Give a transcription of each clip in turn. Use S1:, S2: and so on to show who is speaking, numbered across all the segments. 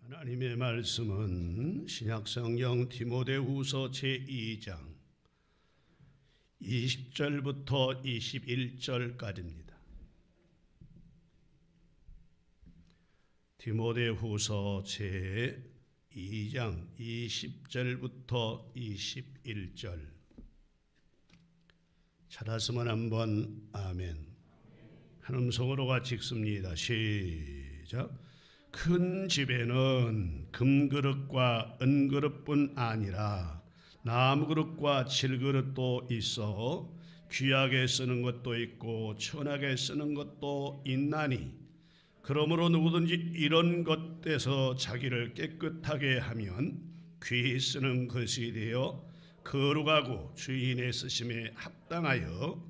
S1: 하나님의 말씀은 신약성경 디모데후서 제2장 20절부터 21절까지입니다. 디모데후서 제2장 20절부터 21절 찾았으면 한번 아멘. 한 음성으로 같이 읽습니다. 시작. 큰 집에는 금그릇과 은그릇뿐 아니라 나무그릇과 질그릇도 있어 귀하게 쓰는 것도 있고 천하게 쓰는 것도 있나니 그러므로 누구든지 이런 것에서 자기를 깨끗하게 하면 귀히 쓰는 것이 되어 거룩하고 주인의 쓰심에 합당하여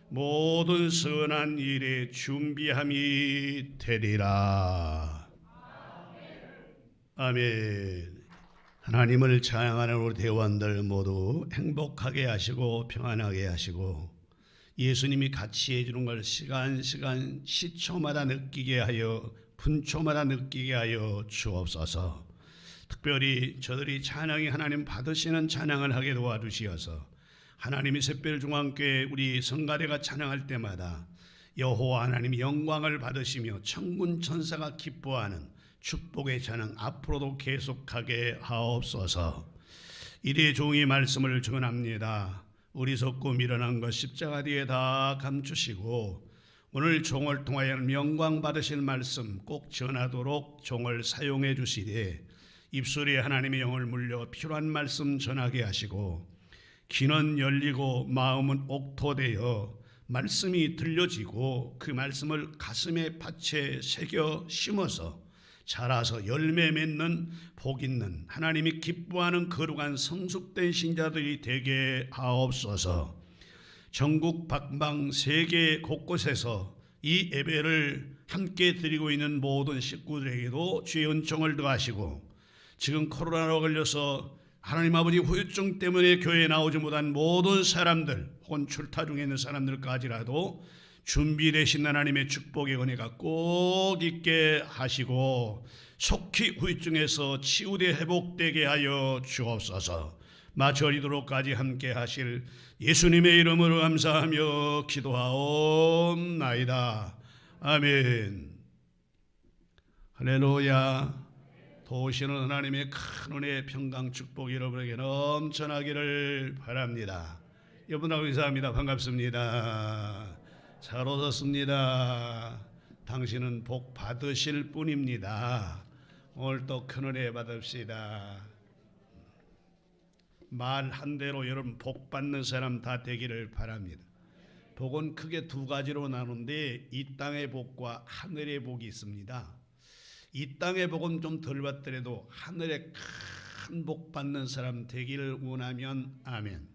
S1: 모든 선한 일에 준비함이 되리라. 아멘. 하나님을 찬양하는 우리 대원들 모두 행복하게 하시고 평안하게 하시고 예수님이 같이 해주는 걸 시간 시초마다 느끼게 하여 분초마다 느끼게 하여 주옵소서. 특별히 저들이 찬양이 하나님 받으시는 찬양을 하게 도와주시어서 하나님이 샛별중앙교회 우리 성가대가 찬양할 때마다 여호와 하나님이 영광을 받으시며 천군 천사가 기뻐하는 축복의 찬양 앞으로도 계속하게 하옵소서. 이래 종이 말씀을 전합니다. 우리 속고 밀어난 것 십자가 뒤에 다 감추시고 오늘 종을 통하여 영광 받으실 말씀 꼭 전하도록 종을 사용해 주시되 입술에 하나님의 영을 물려 필요한 말씀 전하게 하시고 귀는 열리고 마음은 옥토되어 말씀이 들려지고 그 말씀을 가슴에 밭에 새겨 심어서 자라서 열매 맺는 복 있는 하나님이 기뻐하는 거룩한 성숙된 신자들이 되게 하옵소서. 전국 박방 세계 곳곳에서 이 예배를 함께 드리고 있는 모든 식구들에게도 주의 은총을 더하시고 지금 코로나로 걸려서 하나님 아버지 후유증 때문에 교회에 나오지 못한 모든 사람들 혹은 출타 중에 있는 사람들까지라도 준비되신 하나님의 축복의 은혜가 꼭 있게 하시고 속히 후유증에서 치유돼 회복되게 하여 주옵소서. 마쳐리도록까지 함께 하실 예수님의 이름으로 감사하며 기도하옵나이다. 아멘. 할렐루야. 도우시는 하나님의 큰 은혜 평강 축복 여러분에게 넘쳐나기를 바랍니다. 여러분하고 인사합니다. 반갑습니다. 잘 오셨습니다. 당신은 복 받으실 분입니다. 오늘 또 큰 은혜 받읍시다. 말 한 대로 여러분 복 받는 사람 다 되기를 바랍니다. 복은 크게 두 가지로 나누는데 이 땅의 복과 하늘의 복이 있습니다. 이 땅의 복은 좀 덜 받더라도 하늘의 큰 복 받는 사람 되기를 원하면 아멘.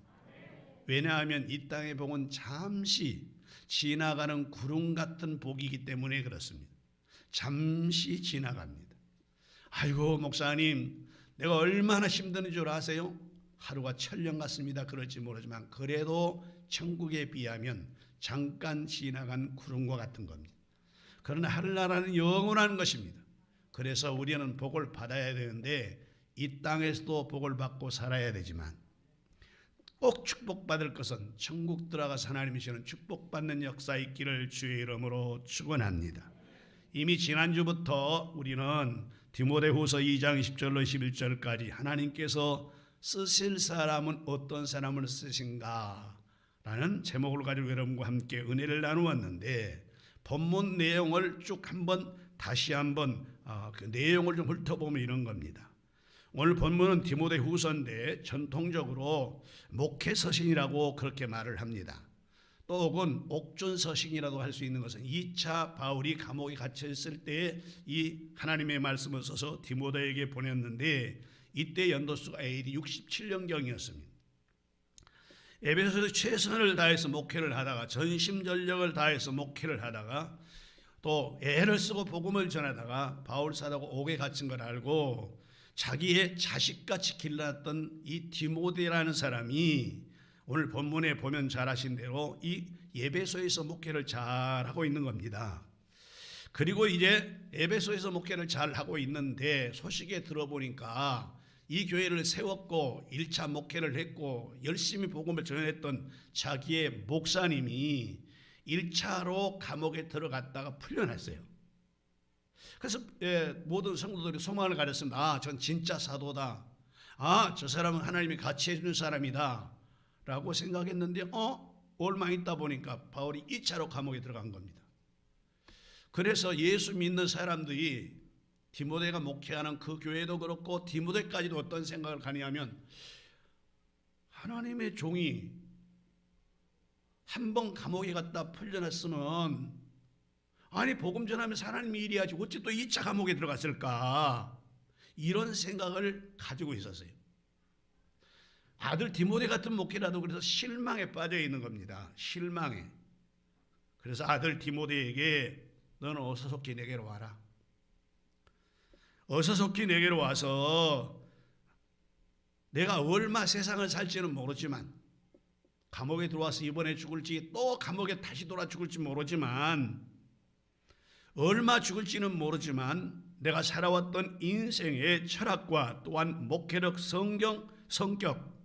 S1: 왜냐하면 이 땅의 복은 잠시 지나가는 구름 같은 복이기 때문에 그렇습니다. 잠시 지나갑니다. 아이고 목사님 내가 얼마나 힘든 줄 아세요? 하루가 천년 같습니다. 그럴지 모르지만 그래도 천국에 비하면 잠깐 지나간 구름과 같은 겁니다. 그러나 하늘나라는 영원한 것입니다. 그래서 우리는 복을 받아야 되는데 이 땅에서도 복을 받고 살아야 되지만 꼭 축복받을 것은 천국 들어가서 하나님이 주시는 축복받는 역사 있기를 주의 이름으로 축원합니다. 이미 지난주부터 우리는 디모데후서 2장 10절로 11절까지 하나님께서 쓰실 사람은 어떤 사람을 쓰신가 라는 제목을 가지고 여러분과 함께 은혜를 나누었는데 본문 내용을 쭉 다시 한번 그 내용을 좀 훑어보면 이런 겁니다. 오늘 본문은 디모데후서인데 전통적으로 목회서신이라고 그렇게 말을 합니다. 또 혹은 옥존서신이라도 할 수 있는 것은 2차 바울이 감옥에 갇혀 있을 때 이 하나님의 말씀을 써서 디모데에게 보냈는데 이때 연도수가 AD 67년경이었습니다. 에베소에서 최선을 다해서 목회를 하다가 전심전력을 다해서 목회를 하다가 또 애를 쓰고 복음을 전하다가 바울 사도가 옥에 갇힌 걸 알고 자기의 자식같이 길렀던 이 디모데라는 사람이 오늘 본문에 보면 잘 아신 대로 이 에베소에서 목회를 잘하고 있는 겁니다. 그리고 이제 에베소에서 목회를 잘 하고 있는데 소식에 들어보니까 이 교회를 세웠고 1차 목회를 했고 열심히 복음을 전했던 자기의 목사님이 1차로 감옥에 들어갔다가 풀려났어요. 그래서 모든 성도들이 소망을 가졌습니다. 아, 전 진짜 사도다. 아, 저 사람은 하나님이 같이 해주는 사람이다 라고 생각했는데 얼마 있다 보니까 바울이 2차로 감옥에 들어간 겁니다. 그래서 예수 믿는 사람들이 디모데가 목회하는 그 교회도 그렇고 디모데까지도 어떤 생각을 가냐면 하나님의 종이 한 번 감옥에 갔다 풀려났으면 아니 복음 전하면서 하나님이 일해야지 어찌 또 2차 감옥에 들어갔을까 이런 생각을 가지고 있었어요. 아들 디모데 같은 목회라도 그래서 실망에 빠져 있는 겁니다. 실망에. 그래서 아들 디모데에게 너는 어서 속히 내게로 와라. 어서 속히 내게로 와서 내가 얼마 세상을 살지는 모르지만 감옥에 들어와서 이번에 죽을지 또 감옥에 다시 돌아 죽을지 모르지만 얼마 죽을지는 모르지만 내가 살아왔던 인생의 철학과 또한 목회력 성격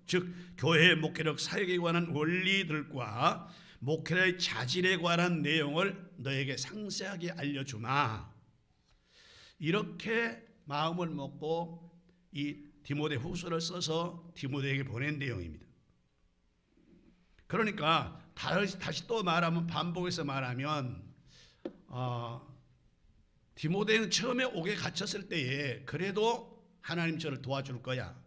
S1: 즉 교회의 목회력 사역에 관한 원리들과 목회의 자질에 관한 내용을 너에게 상세하게 알려주마. 이렇게 마음을 먹고 이 디모데 후서를 써서 디모데에게 보낸 내용입니다. 그러니까 다시 또 말하면 반복해서 말하면 디모데는 처음에 옥에 갇혔을 때에 그래도 하나님 저를 도와줄 거야.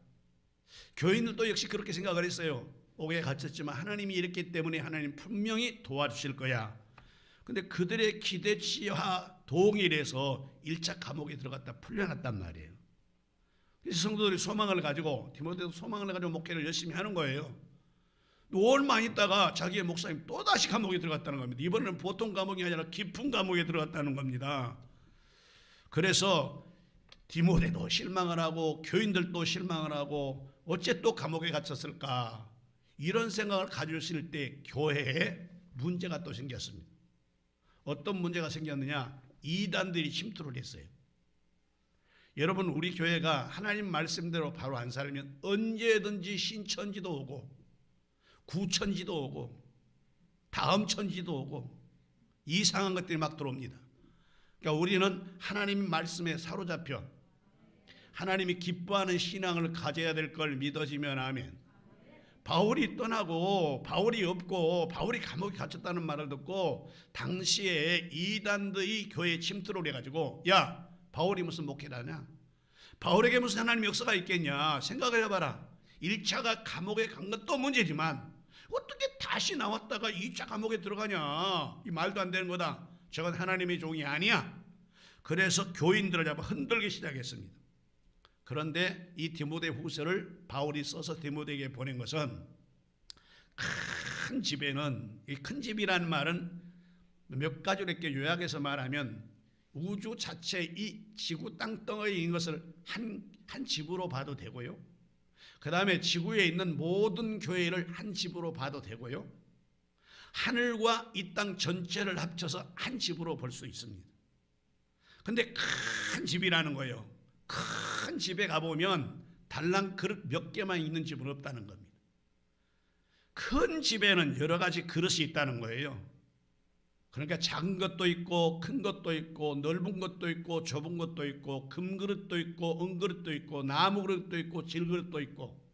S1: 교인들도 역시 그렇게 생각을 했어요. 옥에 갇혔지만 하나님이 이랬기 때문에 하나님 분명히 도와주실 거야. 근데 그들의 기대치와 동일해서 1차 감옥에 들어갔다 풀려났단 말이에요. 그래서 성도들이 소망을 가지고 디모데도 소망을 가지고 목회를 열심히 하는 거예요. 얼마 있다가 자기의 목사님 또다시 감옥에 들어갔다는 겁니다. 이번에는 보통 감옥이 아니라 깊은 감옥에 들어갔다는 겁니다. 그래서 디모데도 실망을 하고 교인들도 실망을 하고 어째 또 감옥에 갇혔을까 이런 생각을 가지실 때 교회에 문제가 또 생겼습니다. 어떤 문제가 생겼느냐? 이단들이 침투를 했어요. 여러분 우리 교회가 하나님 말씀대로 바로 안 살면 언제든지 신천지도 오고 구천지도 오고 다음천지도 오고 이상한 것들이 막 들어옵니다. 그러니까 우리는 하나님 말씀에 사로잡혀 하나님이 기뻐하는 신앙을 가져야 될 걸 믿어지면 아멘. 바울이 떠나고 바울이 없고 바울이 감옥에 갇혔다는 말을 듣고 당시에 이단들이 교회에 침투를 해가지고 야 바울이 무슨 목회를 하냐? 바울에게 무슨 하나님 역사가 있겠냐? 생각을 해봐라. 1차가 감옥에 간 것도 문제지만 어떻게 다시 나왔다가 2차 감옥에 들어가냐? 이 말도 안 되는 거다. 저건 하나님의 종이 아니야. 그래서 교인들을 잡아 흔들기 시작했습니다. 그런데 이 디모데 후서를 바울이 써서 디모데에게 보낸 것은 큰 집에는 이 큰 집이라는 말은 몇 가지로 이렇게 요약해서 말하면 우주 자체 이 지구 땅덩어리인 것을 한 집으로 봐도 되고요. 그 다음에 지구에 있는 모든 교회를 한 집으로 봐도 되고요. 하늘과 이 땅 전체를 합쳐서 한 집으로 볼 수 있습니다. 근데 큰 집이라는 거예요. 큰 집에 가보면 달랑 그릇 몇 개만 있는 집은 없다는 겁니다. 큰 집에는 여러 가지 그릇이 있다는 거예요. 그러니까 작은 것도 있고 큰 것도 있고 넓은 것도 있고 좁은 것도 있고 금그릇도 있고 은그릇도 있고 나무그릇도 있고 질그릇도 있고.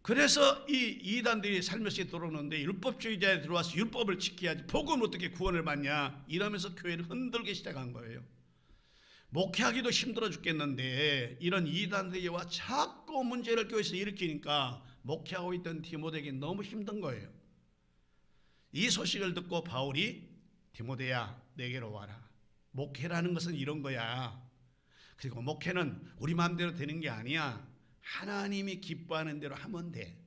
S1: 그래서 이 이단들이 살며시 들어오는데 율법주의자에 들어와서 율법을 지켜야지 복음 어떻게 구원을 받냐 이러면서 교회를 흔들기 시작한 거예요. 목회하기도 힘들어 죽겠는데 이런 이단들이 와 자꾸 문제를 교회에서 일으키니까 목회하고 있던 디모데에게 너무 힘든 거예요. 이 소식을 듣고 바울이 디모데야 내게로 와라. 목회라는 것은 이런 거야. 그리고 목회는 우리 마음대로 되는 게 아니야. 하나님이 기뻐하는 대로 하면 돼.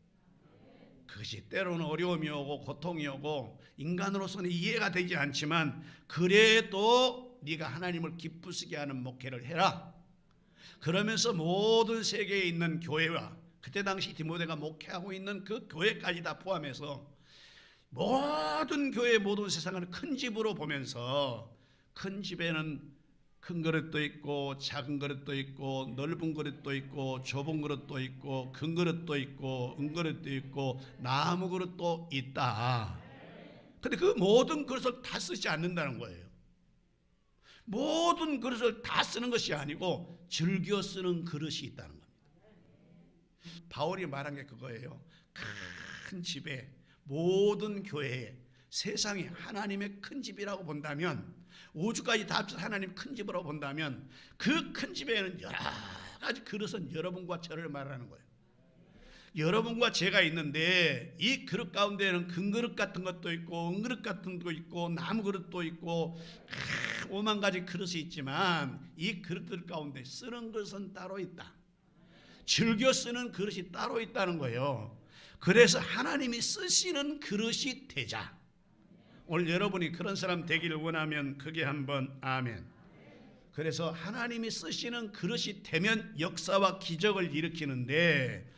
S1: 그것이 때로는 어려움이 오고 고통이 오고 인간으로서는 이해가 되지 않지만 그래도 네가 하나님을 기쁘시게 하는 목회를 해라. 그러면서 모든 세계에 있는 교회와 그때 당시 디모데가 목회하고 있는 그 교회까지 다 포함해서 모든 교회 모든 세상을 큰 집으로 보면서 큰 집에는 큰 그릇도 있고 작은 그릇도 있고 넓은 그릇도 있고 좁은 그릇도 있고 큰 그릇도 있고 은그릇도 있고 나무 그릇도 있다. 근데 그 모든 그릇을 다 쓰지 않는다는 거예요. 모든 그릇을 다 쓰는 것이 아니고 즐겨 쓰는 그릇이 있다는 겁니다. 바울이 말한 게 그거예요. 큰 집에, 모든 교회에, 세상에 하나님의 큰 집이라고 본다면, 우주까지 다 합쳐서 하나님 큰 집으로 본다면 그 큰 집에는 여러 가지 그릇은 여러분과 저를 말하는 거예요. 여러분과 제가 있는데 이 그릇 가운데는 큰 그릇 같은 것도 있고 은그릇 같은 것도 있고 나무 그릇도 있고 5만 가지 그릇이 있지만 이 그릇들 가운데 쓰는 것은 따로 있다. 즐겨 쓰는 그릇이 따로 있다는 거예요. 그래서 하나님이 쓰시는 그릇이 되자. 오늘 여러분이 그런 사람 되기를 원하면 크게 한번 아멘. 그래서 하나님이 쓰시는 그릇이 되면 역사와 기적을 일으키는데,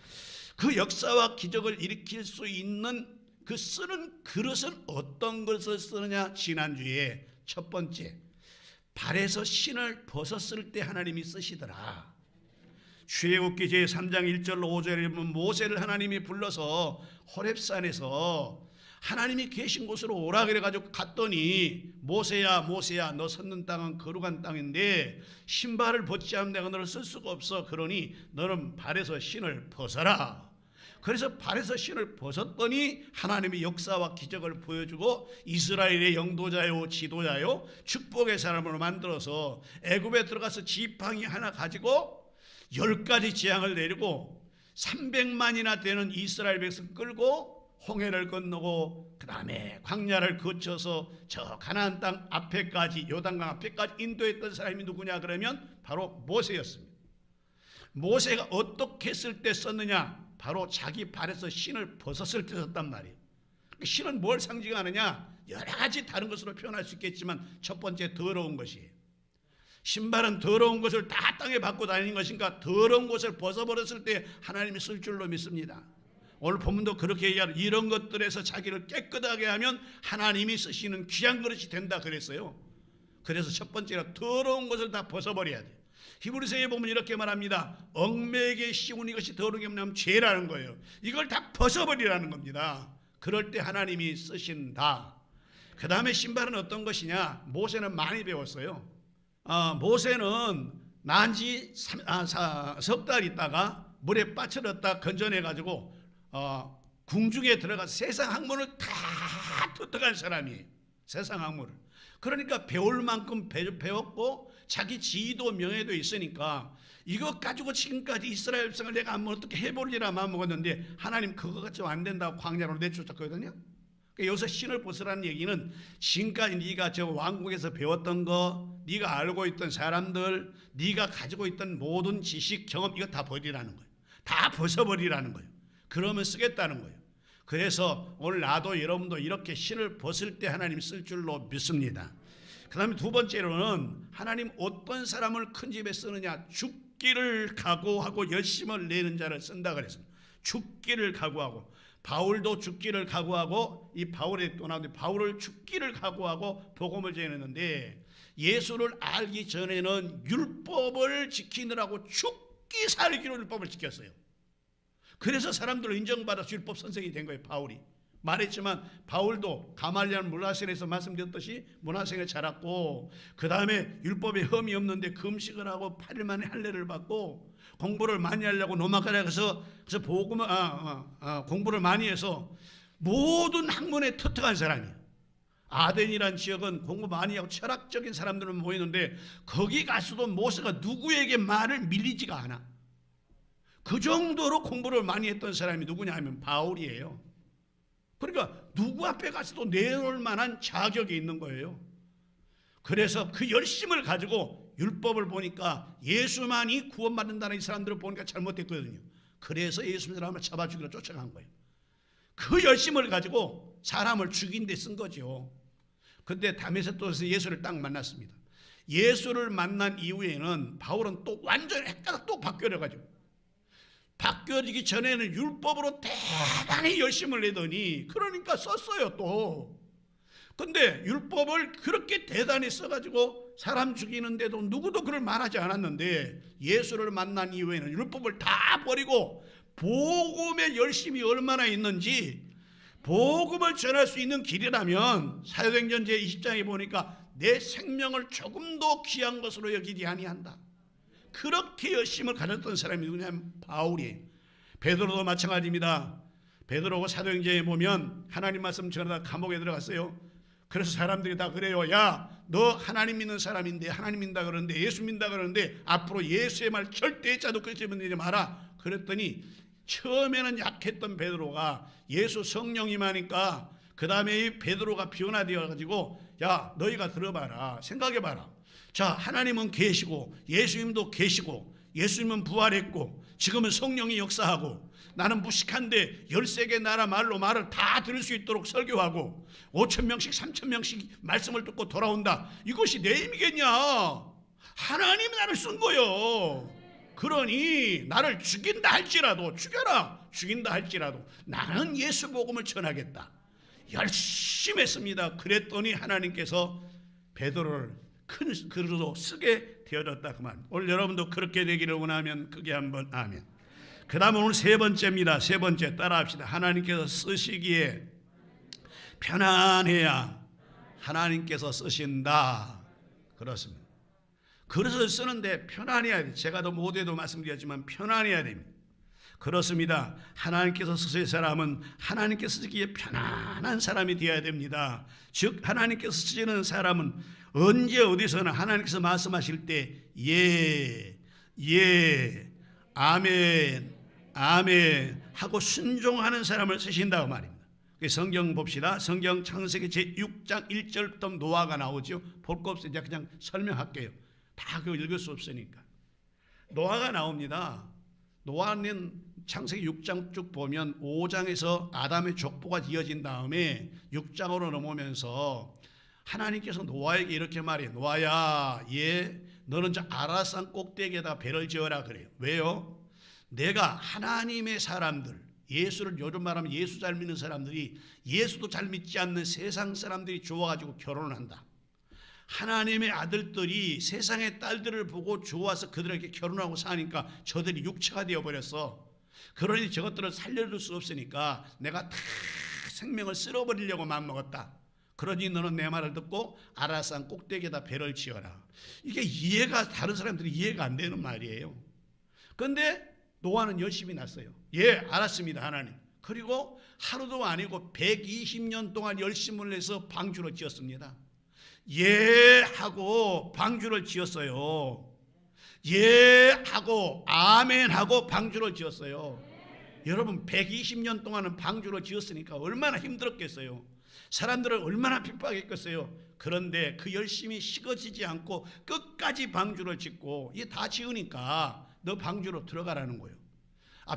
S1: 그 역사와 기적을 일으킬 수 있는 그 쓰는 그릇은 어떤 것을 쓰느냐? 지난주에 첫 번째, 발에서 신을 벗었을 때 하나님이 쓰시더라. 출애굽기 제3장 1절로 5절에 보면 모세를 하나님이 불러서 호렙산에서 하나님이 계신 곳으로 오라 그래가지고 갔더니 모세야 모세야 너 섰는 땅은 거룩한 땅인데 신발을 벗지 않으면 내가 너를 쓸 수가 없어. 그러니 너는 발에서 신을 벗어라. 그래서 발에서 신을 벗었더니 하나님이 역사와 기적을 보여주고 이스라엘의 영도자요 지도자요 축복의 사람으로 만들어서 애굽에 들어가서 지팡이 하나 가지고 10가지 재앙을 내리고 300만이나 되는 이스라엘 백성 끌고 홍해를 건너고 그 다음에 광야를 거쳐서 저 가나안 땅 앞에까지 요단강 앞에까지 인도했던 사람이 누구냐 그러면 바로 모세였습니다. 모세가 어떻게 했을 때 썼느냐? 바로 자기 발에서 신을 벗었을 때 썼단 말이에요. 신은 뭘 상징하느냐? 여러 가지 다른 것으로 표현할 수 있겠지만 첫 번째 더러운 것이에요. 신발은 더러운 것을 다 땅에 받고 다니는 것인가? 더러운 것을 벗어버렸을 때 하나님이 쓸 줄로 믿습니다. 오늘 본문도 그렇게 얘기하는 이런 것들에서 자기를 깨끗하게 하면 하나님이 쓰시는 귀한 그릇이 된다 그랬어요. 그래서 첫 번째로 더러운 것을 다 벗어버려야 돼요. 히브리서에 보면 이렇게 말합니다. 얽매이게 씌운 이것이 더러운 게 뭐냐면 죄라는 거예요. 이걸 다 벗어버리라는 겁니다. 그럴 때 하나님이 쓰신다. 그 다음에 신발은 어떤 것이냐? 모세는 많이 배웠어요. 모세는 난지 석 달 있다가 물에 빠뜨렸다 건져내가지고 궁중에 들어가서 세상 학문을 다 터득한 사람이에요. 세상 학문을. 그러니까 배울 만큼 배웠고 자기 지위도 명예도 있으니까 이것 가지고 지금까지 이스라엘 백성을 내가 한번 어떻게 해보리라 마음먹었는데 하나님 그거가 좀 안 된다고 광야로 내쫓았거든요. 그러니까 여기서 신을 벗으라는 얘기는 지금까지 네가 저 왕국에서 배웠던 거, 네가 알고 있던 사람들, 네가 가지고 있던 모든 지식, 경험 이거 다 버리라는 거예요. 다 벗어버리라는 거예요. 그러면 쓰겠다는 거예요. 그래서 오늘 나도 여러분도 이렇게 신을 벗을 때 하나님 쓸 줄로 믿습니다. 그 다음에 두 번째로는 하나님 어떤 사람을 큰 집에 쓰느냐? 죽기를 각오하고 열심을 내는 자를 쓴다 그랬습니다. 죽기를 각오하고, 바울도 죽기를 각오하고, 이 바울이 또 나오는데 바울을 죽기를 각오하고 복음을 전했는데 예수를 알기 전에는 율법을 지키느라고 죽기 살기로 율법을 지켰어요. 그래서 사람들을 인정받아서 율법 선생이 된 거예요. 바울이 말했지만 바울도 가말리엘 문화생에서 말씀드렸듯이 문화생에 자랐고 그 다음에 율법에 흠이 없는데 금식을 하고 8일 만에 할례를 받고 공부를 많이 하려고 로마까지 가서 공부를 많이 해서 모든 학문에 터득한 사람이에요. 아덴이란 지역은 공부 많이 하고 철학적인 사람들은 모이는데 거기 가서도 모세가 누구에게 말을 밀리지가 않아. 그 정도로 공부를 많이 했던 사람이 누구냐 하면 바울이에요. 그러니까 누구 앞에 가서도 내놓을 만한 자격이 있는 거예요. 그래서 그 열심을 가지고 율법을 보니까 예수만이 구원받는다는 이 사람들을 보니까 잘못했거든요. 그래서 예수님을 잡아 죽이러 쫓아간 거예요. 그 열심을 가지고 사람을 죽인 데 쓴 거죠. 근데 다메섹도에서 예수를 딱 만났습니다. 예수를 만난 이후에는 바울은 또 완전히 헷갈려 또 바뀌어가지고 바뀌어지기 전에는 율법으로 대단히 열심을 내더니 그러니까 썼어요 또. 근데 율법을 그렇게 대단히 써가지고 사람 죽이는데도 누구도 그걸 말하지 않았는데 예수를 만난 이후에는 율법을 다 버리고 복음에 열심이 얼마나 있는지, 복음을 전할 수 있는 길이라면 사도행전 제20장에 보니까 내 생명을 조금도 귀한 것으로 여기지 아니한다. 그렇게 열심을 가졌던 사람이 누구냐면 바울이에요. 베드로도 마찬가지입니다. 베드로가 사도행전에 보면 하나님 말씀 전하다 감옥에 들어갔어요. 그래서 사람들이 다 그래요. 야, 너 하나님 믿는 사람인데, 하나님 믿는다 그러는데, 예수 믿는다 그러는데 앞으로 예수의 말 절대 자독하지 마라. 그랬더니 처음에는 약했던 베드로가 예수 성령이 임하니까 그 다음에 이 베드로가 변화되어 가지고, 야, 너희가 들어봐라, 생각해봐라. 자, 하나님은 계시고 예수님도 계시고 예수님은 부활했고 지금은 성령이 역사하고 나는 무식한데 13개 나라 말로 말을 다 들을 수 있도록 설교하고 5,000명씩 3,000명씩 말씀을 듣고 돌아온다. 이것이 내 힘이겠냐? 하나님이 나를 쓴 거요. 그러니 나를 죽인다 할지라도, 죽여라, 죽인다 할지라도 나는 예수 복음을 전하겠다. 열심히 했습니다. 그랬더니 하나님께서 베드로를 큰 그릇으로 쓰게 되어졌다 그만. 오늘 여러분도 그렇게 되기를 원하면 크게 한번 아멘. 그 다음 오늘 세 번째입니다. 세 번째 따라합시다. 하나님께서 쓰시기에 편안해야 하나님께서 쓰신다. 그렇습니다. 그릇을 쓰는데 편안해야 돼. 제가 더 모두에도 말씀드렸지만 편안해야 됩니다. 그렇습니다. 하나님께서 쓰실 사람은 하나님께서 쓰기에 편안한 사람이 되어야 됩니다. 즉 하나님께서 쓰시는 사람은 언제 어디서나 하나님께서 말씀하실 때 예, 예, 아멘, 아멘 하고 순종하는 사람을 쓰신다고 말입니다. 성경 봅시다. 성경 창세기 제6장 1절부터 노아가 나오죠. 볼 거 없어요. 제가 그냥 설명할게요. 다 그거 읽을 수 없으니까. 노아가 나옵니다. 노아는 창세기 6장 쭉 보면 5장에서 아담의 족보가 이어진 다음에 6장으로 넘어오면서 하나님께서 노아에게 이렇게 말해요. 노아야, 너는 저 아라산 꼭대기에다 배를 지어라 그래요. 왜요? 내가 하나님의 사람들, 예수를 요즘 말하면 예수 잘 믿는 사람들이 예수도 잘 믿지 않는 세상 사람들이 좋아가지고 결혼을 한다. 하나님의 아들들이 세상의 딸들을 보고 좋아서 그들에게 결혼하고 사니까 저들이 육체가 되어버렸어. 그러니 저것들을 살려줄 수 없으니까 내가 다 생명을 쓸어버리려고 마음먹었다. 그러니 너는 내 말을 듣고 아라산 꼭대기에다 배를 지어라. 이게 이해가, 다른 사람들이 이해가 안 되는 말이에요. 그런데 노아는 열심히 났어요. 예, 알았습니다 하나님. 그리고 하루도 아니고 120년 동안 열심을 해서 방주를 지었습니다. 예 하고 방주를 지었어요. 예 하고 아멘 하고 방주를 지었어요. 여러분 120년 동안은 방주를 지었으니까 얼마나 힘들었겠어요. 사람들은 얼마나 핍박했겠어요. 그런데 그 열심이 식어지지 않고 끝까지 방주를 짓고, 이게 다 지으니까 너 방주로 들어가라는 거예요.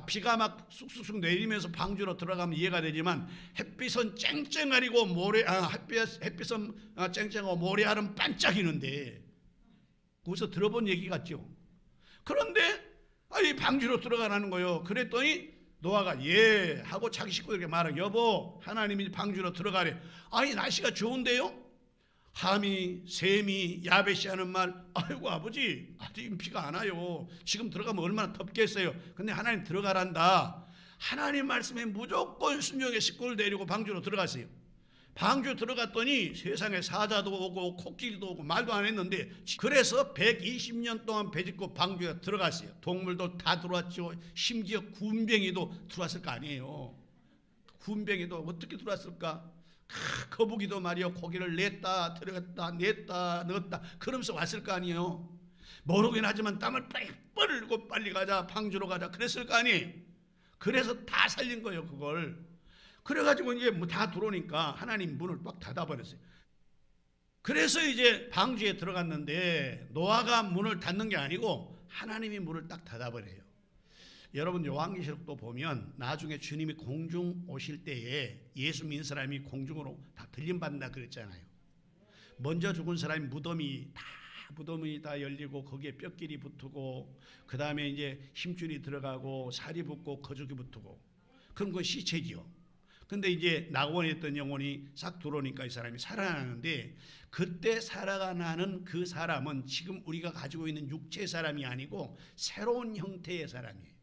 S1: 비가 막 쑥쑥쑥 내리면서 방주로 들어가면 이해가 되지만 햇빛은 쨍쨍하리고 햇빛은 쨍쨍하고 모래알은 반짝이는데 거기서 들어본 얘기 같죠. 그런데 이 방주로 들어가라는 거예요. 그랬더니 노아가 예 하고 자기 식구들에게 말하고, 여보 하나님이 방주로 들어가래. 아니 날씨가 좋은데요? 함이, 셈이, 야벳이 하는 말, 아이고 아버지 아직 비가 안 와요. 지금 들어가면 얼마나 덥겠어요. 근데 하나님 들어가란다. 하나님 말씀에 무조건 순종의 식구를 데리고 방주로 들어갔어요. 방주 들어갔더니 세상에 사자도 오고 코끼리도 오고 말도 안 했는데, 그래서 120년 동안 배짓고 방주에 들어갔어요. 동물도 다 들어왔죠. 심지어 군뱅이도 들어왔을 거 아니에요. 군뱅이도 어떻게 들어왔을까? 거북이도 말이요, 고기를 냈다 들어갔다 냈다 넣었다 그러면서 왔을 거 아니에요. 모르긴 하지만 땀을 뻘뻘 흘리고 빨리 가자, 방주로 가자 그랬을 거 아니에요. 그래서 다 살린 거예요 그걸. 그래가지고 이제 뭐 다 들어오니까 하나님 문을 막 닫아버렸어요. 그래서 이제 방주에 들어갔는데 노아가 문을 닫는 게 아니고 하나님이 문을 딱 닫아버려요. 여러분 요한계시록도 보면 나중에 주님이 공중 오실 때에 예수 믿는 사람이 공중으로 다 들림받는다 그랬잖아요. 먼저 죽은 사람이 무덤이 다 열리고 거기에 뼈끼리 붙고 그 다음에 이제 힘줄이 들어가고 살이 붙고 거죽이 붙고, 그런 건 시체지요. 근데 이제 낙원에 있던 영혼이 싹 들어오니까 이 사람이 살아나는데, 그때 살아나는 그 사람은 지금 우리가 가지고 있는 육체의 사람이 아니고 새로운 형태의 사람이에요.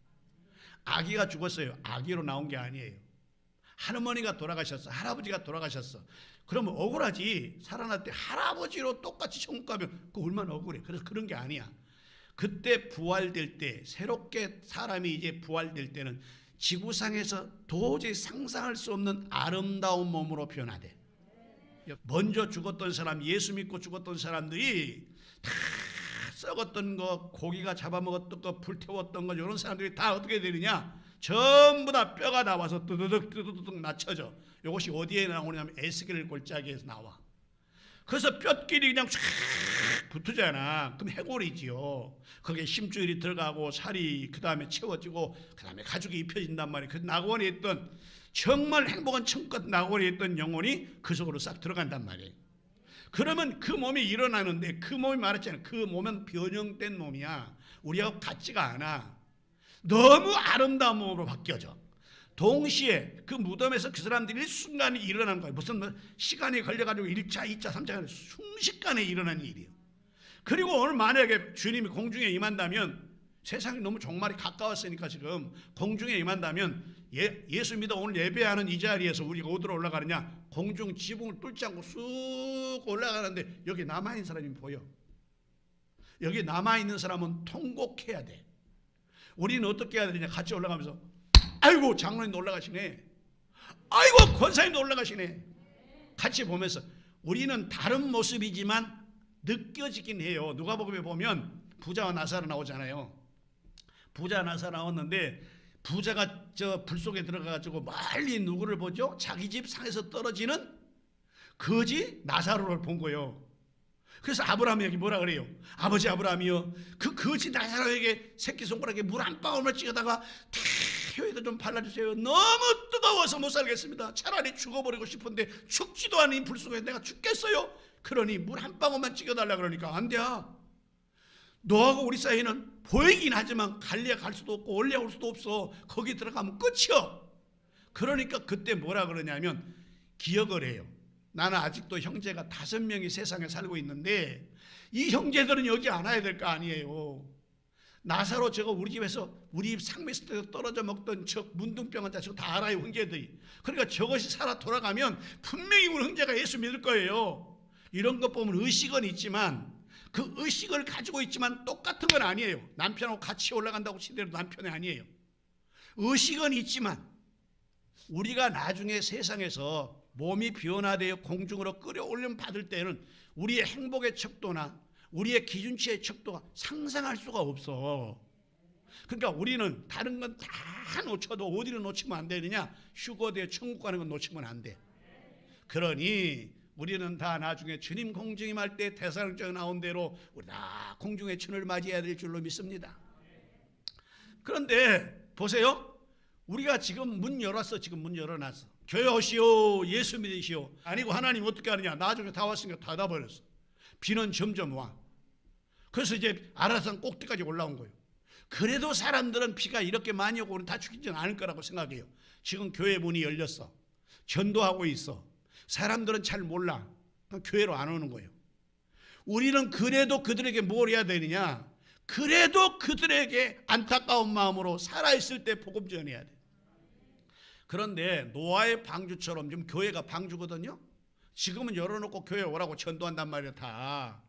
S1: 아기가 죽었어요. 아기로 나온 게 아니에요. 할머니가 돌아가셨어. 할아버지가 돌아가셨어. 그러면 억울하지. 살아날 때 할아버지로 똑같이 천국 가면 그 얼마나 억울해. 그래서 그런 게 아니야. 그때 부활될 때, 새롭게 사람이 이제 부활될 때는 지구상에서 도저히 상상할 수 없는 아름다운 몸으로 변화돼. 먼저 죽었던 사람, 예수 믿고 죽었던 사람들이 다 썩었던 거, 고기가 잡아먹었던 거, 불태웠던 거, 이런 사람들이 다 어떻게 되느냐? 전부 다 뼈가 나와서 뜨드득 낮춰져. 이것이 어디에 나오냐면 에스겔 골짜기에서 나와. 그래서 뼈끼리 그냥 쫙 붙으잖아. 그럼 해골이지요. 거기에 힘줄이 들어가고 살이 그 다음에 채워지고 그 다음에 가죽이 입혀진단 말이에요. 그 낙원에 있던, 정말 행복한 천국 낙원에 있던 영혼이 그 속으로 싹 들어간단 말이에요. 그러면 그 몸이 일어나는데, 그 몸이 말했잖아요. 그 몸은 변형된 몸이야. 우리하고 같지가 않아. 너무 아름다운 몸으로 바뀌어져. 동시에 그 무덤에서 그 사람들이 일순간에 일어나는 거예요. 무슨 시간이 걸려가지고 1차, 2차, 3차 순식간에 일어나는 일이에요. 그리고 오늘 만약에 주님이 공중에 임한다면, 세상이 너무 종말이 가까웠으니까 지금 공중에 임한다면, 예수 믿어 오늘 예배하는 이 자리에서 우리가 어디로 올라가느냐? 공중 지붕을 뚫지 않고 쑥 올라가는데 여기 남아있는 사람이 보여. 여기 남아있는 사람은 통곡해야 돼. 우리는 어떻게 해야 되냐? 같이 올라가면서 아이고 장로님도 올라가시네, 아이고 권사님도 올라가시네, 같이 보면서 우리는 다른 모습이지만 느껴지긴 해요. 누가복음에 보면 부자와 나사로 나오잖아요. 부자 나사 나왔는데 부자가 저 불 속에 들어가가지고 멀리 누구를 보죠? 자기 집 산에서 떨어지는 거지 나사로를 본 거예요. 그래서 아브라함에게 뭐라 그래요? 아버지 아브라함이요, 그 거지 나사로에게 새끼손가락에 물 한 방울만 찍어다가 혀에도 좀 발라주세요. 너무 뜨거워서 못 살겠습니다. 차라리 죽어버리고 싶은데 죽지도 않은 이 불 속에 내가 죽겠어요. 그러니 물 한 방울만 찍어달라 그러니까 안 돼. 너하고 우리 사이는 보이긴 하지만 갈래 갈 수도 없고 올라올 수도 없어. 거기 들어가면 끝이야. 그러니까 그때 뭐라 그러냐면 기억을 해요. 나는 아직도 형제가 5명이 세상에 살고 있는데 이 형제들은 여기 안 와야 될 거 아니에요. 나사로 저거 우리 집에서 우리 집 상매실 때 떨어져 먹던 저 문둥병 환자 저거 다 알아요, 형제들이. 그러니까 저것이 살아 돌아가면 분명히 우리 형제가 예수 믿을 거예요. 이런 것 보면 의식은 있지만, 그 의식을 가지고 있지만 똑같은 건 아니에요. 남편하고 같이 올라간다고 치더라도 남편이 아니에요. 의식은 있지만 우리가 나중에 세상에서 몸이 변화되어 공중으로 끌어올림 받을 때는 우리의 행복의 척도나 우리의 기준치의 척도가 상상할 수가 없어. 그러니까 우리는 다른 건 다 놓쳐도 어디를 놓치면 안 되느냐? 휴거되어 천국 가는 건 놓치면 안 돼. 그러니 우리는 다 나중에 주님 공중 임할 때 대사령장에 나온 대로 우리 다 공중의 춘을 맞이해야 될 줄로 믿습니다. 그런데 보세요. 우리가 지금 문 열었어. 지금 문 열어놨어. 교회 오시오, 예수 믿으시오. 아니고 하나님 어떻게 하느냐? 나중에 다 왔으니까 닫아버렸어. 비는 점점 와. 그래서 이제 아라산 꼭대기까지 올라온 거예요. 그래도 사람들은 비가 이렇게 많이 오고 다 죽이지는 않을 거라고 생각해요. 지금 교회 문이 열렸어. 전도하고 있어. 사람들은 잘 몰라. 교회로 안 오는 거예요. 우리는 그래도 그들에게 뭘 해야 되느냐? 그래도 그들에게 안타까운 마음으로 살아있을 때 복음 전해야 돼. 그런데 노아의 방주처럼 지금 교회가 방주거든요. 지금은 열어놓고 교회 오라고 전도한단 말이에요, 다.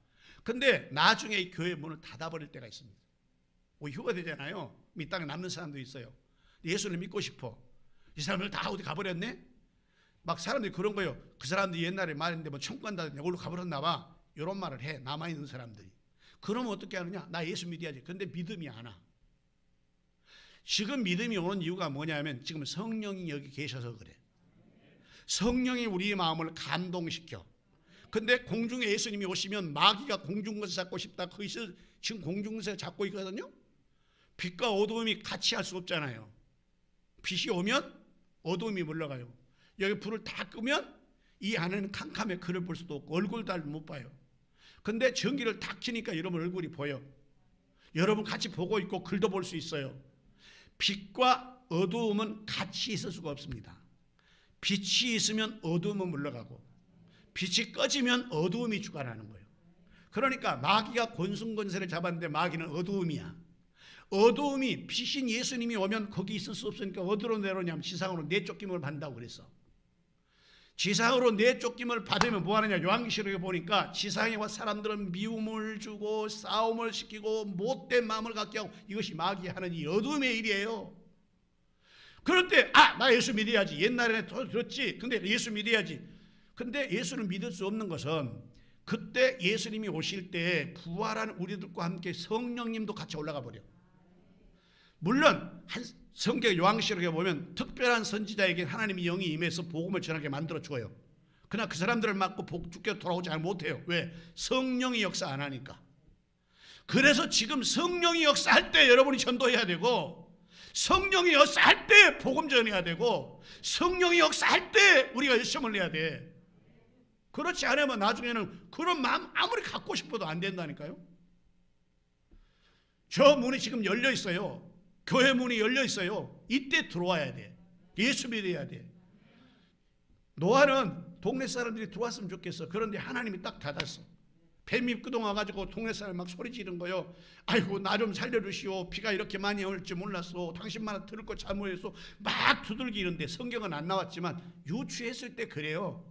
S1: 근데 나중에 이 교회 문을 닫아버릴 때가 있습니다. 휴가 되잖아요. 이 땅에 남는 사람도 있어요. 예수를 믿고 싶어. 이 사람들 다 어디 가버렸네? 막 사람들이 그런 거예요. 그 사람들이 옛날에 말했는데 뭐 천국 간다든지 여기로 가버렸나 봐. 이런 말을 해. 남아있는 사람들이. 그러면 어떻게 하느냐? 나 예수 믿어야지. 근데 믿음이 안 와. 지금 믿음이 오는 이유가 뭐냐면 지금 성령이 여기 계셔서 그래. 성령이 우리의 마음을 감동시켜. 근데 공중에 예수님이 오시면 마귀가 공중권세 잡고 싶다. 거기서 지금 공중권세 잡고 있거든요. 빛과 어두움이 같이 할 수 없잖아요. 빛이 오면 어두움이 물러가요. 여기 불을 다 끄면 이 안에는 캄캄해. 글을 볼 수도 없고 얼굴도 잘 못 봐요. 근데 전기를 다 켜니까 여러분 얼굴이 보여. 여러분 같이 보고 있고 글도 볼 수 있어요. 빛과 어두움은 같이 있을 수가 없습니다. 빛이 있으면 어두움은 물러가고 빛이 꺼지면 어두움이 주관하는 거예요. 그러니까 마귀가 권순권세를 잡았는데 마귀는 어두움이야. 어두움이 빛인 예수님이 오면 거기 있을 수 없으니까 어디로 내려오냐면 지상으로 내쫓김을 받는다고 그랬어. 지상으로 내쫓김을 받으면 뭐하느냐. 요한계시록에 보니까 지상에 와 사람들은 미움을 주고 싸움을 시키고 못된 마음을 갖게 하고, 이것이 마귀 하는 이 어두움의 일이에요. 그럴 때 나 예수 믿어야지. 옛날에는 들었지. 근데 예수 믿어야지. 근데 예수를 믿을 수 없는 것은 그때 예수님이 오실 때 부활한 우리들과 함께 성령님도 같이 올라가 버려. 물론 성경 요한계시록에 보면 특별한 선지자에게 하나님의 영이 임해서 복음을 전하게 만들어 줘요. 그러나 그 사람들을 맞고 죽게 돌아오지 못해요. 왜? 성령이 역사 안 하니까. 그래서 지금 성령이 역사할 때 여러분이 전도해야 되고, 성령이 역사할 때 복음 전해야 되고, 성령이 역사할 때 우리가 열심을 내야 돼. 그렇지 않으면 나중에는 그런 마음 아무리 갖고 싶어도 안 된다니까요. 저 문이 지금 열려 있어요. 교회 문이 열려 있어요. 이때 들어와야 돼. 예수 믿어야 돼. 노아는 동네 사람들이 들어왔으면 좋겠어. 그런데 하나님이 딱 닫았어. 뱀이 끄동 와가지고 동네 사람 막 소리 지른 거요. 아이고 나 좀 살려주시오. 비가 이렇게 많이 올 줄 몰랐어. 당신만 들을 거 잘못했어. 막 두들기는데, 성경은 안 나왔지만 유추했을 때 그래요.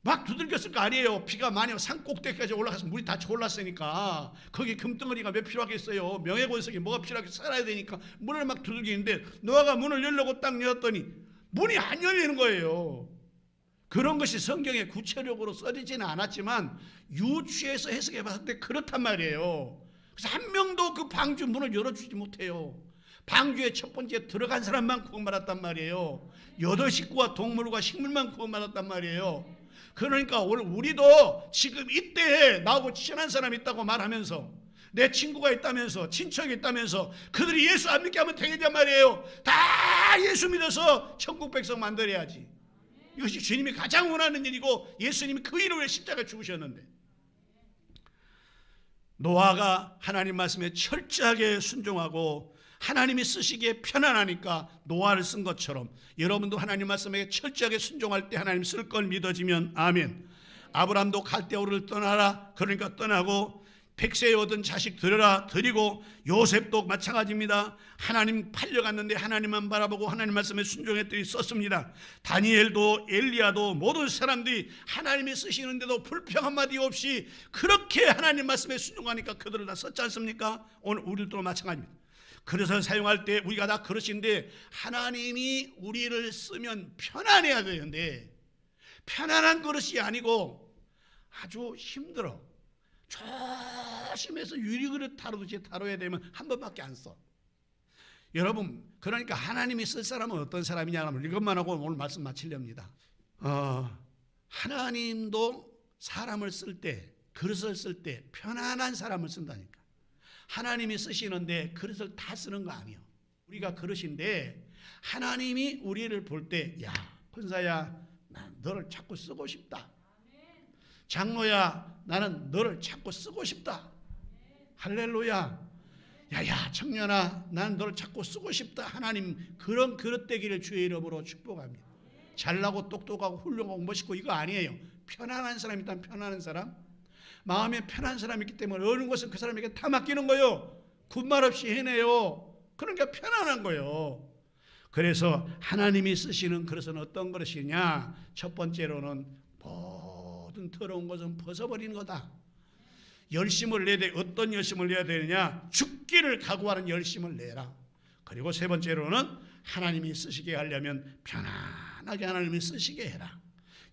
S1: 막 두들겼을 거 아니에요. 비가 많이 산 꼭대기까지 올라가서 물이 다 차올랐으니까 거기 금덩어리가 몇 필요하겠어요. 명예권석이 뭐가 필요하게 살아야 되니까 문을 막 두들기는데, 노아가 문을 열려고 딱 열었더니 문이 안 열리는 거예요. 그런 것이 성경에 구체적으로 써지지는 않았지만 유추해서 해석해 봤을 때 그렇단 말이에요. 그래서 한 명도 그 방주 문을 열어주지 못해요. 방주에 첫 번째 들어간 사람만 구원받았단 말이에요. 8식구와 동물과 식물만 구원받았단 말이에요. 그러니까 오늘 우리도 지금 이때에 나하고 친한 사람이 있다고 말하면서, 내 친구가 있다면서, 친척이 있다면서 그들이 예수 안 믿게 하면 되겠단 말이에요. 다 예수 믿어서 천국 백성 만들어야지. 이것이 주님이 가장 원하는 일이고 예수님이 그 일을 위해 십자가에 죽으셨는데, 노아가 하나님 말씀에 철저하게 순종하고 하나님이 쓰시기에 편안하니까 노아를 쓴 것처럼 여러분도 하나님 말씀에 철저하게 순종할 때 하나님 쓸 걸 믿어지면 아멘. 아브라함도 갈대우를 떠나라. 그러니까 떠나고 백세에 얻은 자식 드려라. 드리고 요셉도 마찬가지입니다. 하나님 팔려갔는데 하나님만 바라보고 하나님 말씀에 순종했더니 썼습니다. 다니엘도 엘리야도 모든 사람들이 하나님이 쓰시는데도 불평 한마디 없이 그렇게 하나님 말씀에 순종하니까 그들을 다 썼지 않습니까? 오늘 우리도 마찬가지입니다. 그래서 사용할 때 우리가 다 그러신데, 하나님이 우리를 쓰면 편안해야 되는데 편안한 그릇이 아니고 아주 힘들어. 조심해서 유리그릇 다루듯이 다뤄야 되면 한 번밖에 안 써. 여러분, 그러니까 하나님이 쓸 사람은 어떤 사람이냐 하면 이것만 하고 오늘 말씀 마치렵니다. 하나님도 사람을 쓸 때, 그릇을 쓸 때 편안한 사람을 쓴다니까. 하나님이 쓰시는데 그릇을 다 쓰는 거 아니에요. 우리가 그릇인데 하나님이 우리를 볼 때, 야, 권사야, 난 너를 자꾸 쓰고 싶다. 장로야, 나는 너를 자꾸 쓰고 싶다. 할렐루야. 야야, 청년아, 난 너를 자꾸 쓰고 싶다. 하나님 그런 그릇 되기를 주의 이름으로 축복합니다. 잘나고 똑똑하고 훌륭하고 멋있고 이거 아니에요. 편안한 사람이 있다면 편안한 사람, 마음에 편한 사람이 있기 때문에 어느 것은 그 사람에게 다 맡기는 거예요. 군말 없이 해내요. 그러니까 편안한 거예요. 그래서 하나님이 쓰시는 그릇은 어떤 그릇이냐? 첫 번째로는 모든 더러운 것은 벗어버리는 거다. 열심을 내야 돼. 어떤 열심을 내야 되느냐? 죽기를 각오하는 열심을 내라. 그리고 세 번째로는 하나님이 쓰시게 하려면 편안하게 하나님이 쓰시게 해라.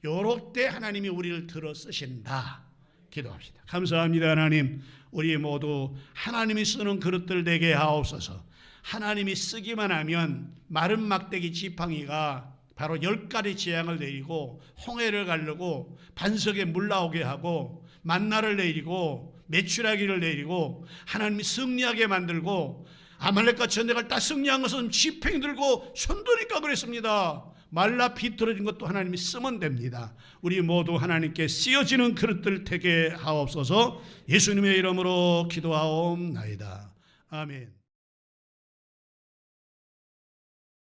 S1: 요럴 때 하나님이 우리를 들어 쓰신다. 기도합시다. 감사합니다. 하나님, 우리 모두 하나님이 쓰는 그릇들 되게 하옵소서. 하나님이 쓰기만 하면 마른 막대기 지팡이가 바로 10가지 재앙을 내리고 홍해를 가르고 반석에 물 나오게 하고 만나를 내리고 메추라기를 내리고 하나님이 승리하게 만들고, 아말렉과 전쟁을 다 승리한 것은 지팡이 들고 손드니까 그랬습니다. 말라 비틀어진 것도 하나님이 쓰면 됩니다. 우리 모두 하나님께 쓰여지는 그릇들 되게 하옵소서. 예수님의 이름으로 기도하옵나이다. 아멘.